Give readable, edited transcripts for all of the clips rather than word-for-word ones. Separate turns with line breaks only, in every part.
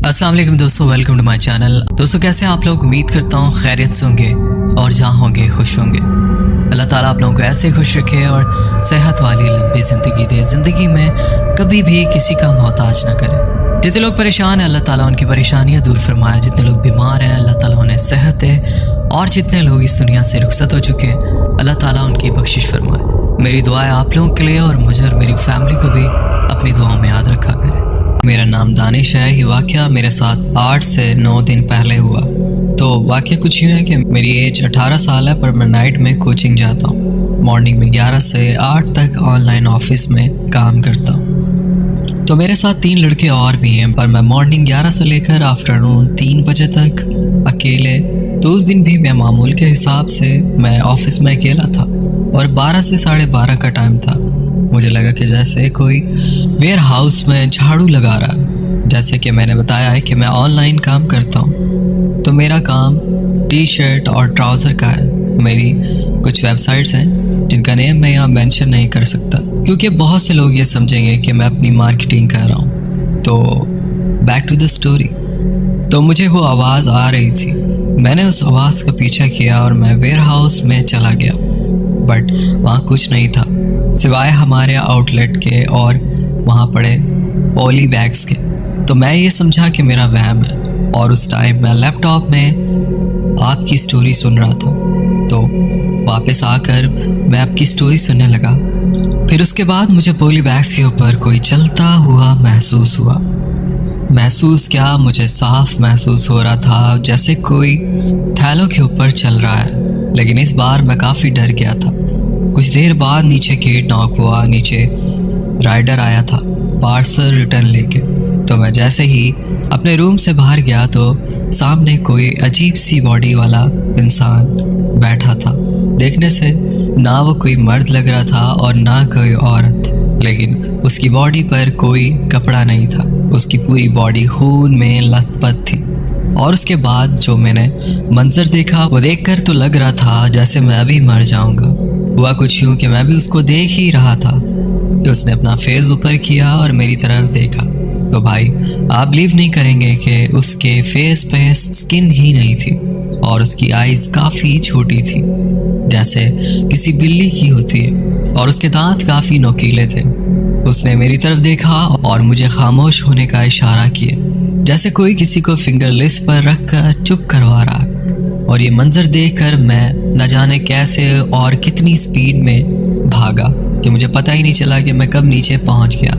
अस्सलाम वालेकुम दोस्तों, वेलकम टू माय चैनल। दोस्तों कैसे हैं आप लोग? उम्मीद करता हूँ खैरियत से होंगे और जहाँ होंगे खुश होंगे। अल्लाह ताला आप लोगों को ऐसे खुश रखे और सेहत वाली लंबी ज़िंदगी दे, ज़िंदगी में कभी भी किसी का मोहताज ना करे। जितने लोग परेशान हैं अल्लाह ताला उनकी परेशानियाँ दूर फरमाए, जितने लोग बीमार हैं अल्लाह ताला उन्हें सेहत दे, और जितने लोग इस दुनिया से रुखसत हो चुके हैं अल्लाह ताला उनकी बख्शिश फरमाए। मेरी दुआएं आप लोगों के लिए और मुझे और मेरी फैमिली को भी अपनी दुआओं में याद रखा करें। मेरा नाम दानिश है। ये वाक़या मेरे साथ 8 से 9 दिन पहले हुआ। तो वाक़या कुछ यूँ है कि मेरी एज 18 साल है, पर मैं नाइट में कोचिंग जाता हूँ। मॉर्निंग में 11 से 8 तक ऑनलाइन ऑफिस में काम करता हूँ। तो मेरे साथ 3 लड़के और भी हैं, पर मैं मॉर्निंग 11 से लेकर आफ्टरनून 3 बजे तक अकेले। तो उस दिन भी मैं मामूल के हिसाब से मैं ऑफिस में अकेला था और 12 से 12:30 का टाइम था। मुझे लगा कि जैसे कोई वेयर हाउस में झाड़ू लगा रहा है। जैसे कि मैंने बताया है कि मैं ऑनलाइन काम करता हूँ, तो मेरा काम टी शर्ट और ट्राउज़र का है। मेरी कुछ वेबसाइट्स हैं जिनका नेम मैं यहाँ मेंशन नहीं कर सकता, क्योंकि बहुत से लोग ये समझेंगे कि मैं अपनी मार्केटिंग कर रहा हूँ। तो बैक टू द स्टोरी। तो मुझे वो आवाज़ आ रही थी, मैंने उस आवाज़ का पीछा किया और मैं वेयर हाउस में चला गया। बट वहाँ कुछ नहीं था सिवाय हमारे आउटलेट के और वहाँ पड़े पॉली बैग्स के। तो मैं ये समझा कि मेरा वहम है, और उस टाइम मैं लैपटॉप में आपकी स्टोरी सुन रहा था। तो वापस आकर मैं आपकी स्टोरी सुनने लगा। फिर उसके बाद मुझे पॉली बैग्स के ऊपर कोई चलता हुआ महसूस हुआ। महसूस क्या, मुझे साफ महसूस हो रहा था जैसे कोई थैलों के ऊपर चल रहा है। लेकिन इस बार मैं काफ़ी डर गया था। कुछ देर बाद नीचे गेट नॉक हुआ। नीचे राइडर आया था पार्सल रिटर्न लेके। तो मैं जैसे ही अपने रूम से बाहर गया तो सामने कोई अजीब सी बॉडी वाला इंसान बैठा था। देखने से ना वो कोई मर्द लग रहा था और ना कोई औरत, लेकिन उसकी बॉडी पर कोई कपड़ा नहीं था। उसकी पूरी बॉडी खून में लथपथ थी। और उसके बाद जो मैंने मंजर देखा वो देखकर तो लग रहा था जैसे मैं अभी मर जाऊंगा। हुआ कुछ यूँ कि मैं भी उसको देख ही रहा था कि उसने अपना फेस ऊपर किया और मेरी तरफ देखा। तो भाई आप बिलीव नहीं करेंगे कि उसके फेस पे स्किन ही नहीं थी और उसकी आईज काफ़ी छोटी थी, जैसे किसी बिल्ली की होती है, और उसके दांत काफ़ी नोकीले थे। उसने मेरी तरफ देखा और मुझे खामोश होने का इशारा किया, जैसे कोई किसी को फिंगर लिस्ट पर रख कर चुप करवा रहा। और ये मंजर देखकर मैं न जाने कैसे और कितनी स्पीड में भागा कि मुझे पता ही नहीं चला कि मैं कब नीचे पहुंच गया।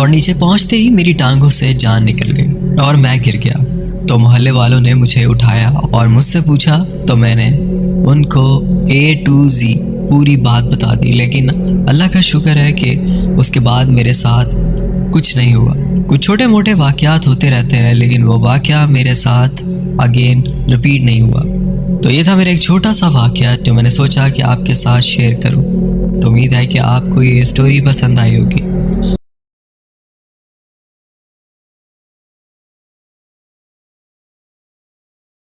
और नीचे पहुंचते ही मेरी टांगों से जान निकल गई और मैं गिर गया। तो मोहल्ले वालों ने मुझे उठाया और मुझसे पूछा, तो मैंने उनको A to Z पूरी बात बता दी। लेकिन अल्लाह का शुक्र है कि उसके बाद मेरे साथ कुछ नहीं हुआ। कुछ छोटे मोटे वाक़यात होते रहते हैं, लेकिन वो वाक़या मेरे साथ अगेन रिपीट नहीं हुआ। तो ये था मेरा एक छोटा सा वाक़या जो मैंने सोचा कि आपके साथ शेयर करूं। तो उम्मीद है कि आपको ये स्टोरी पसंद आई होगी।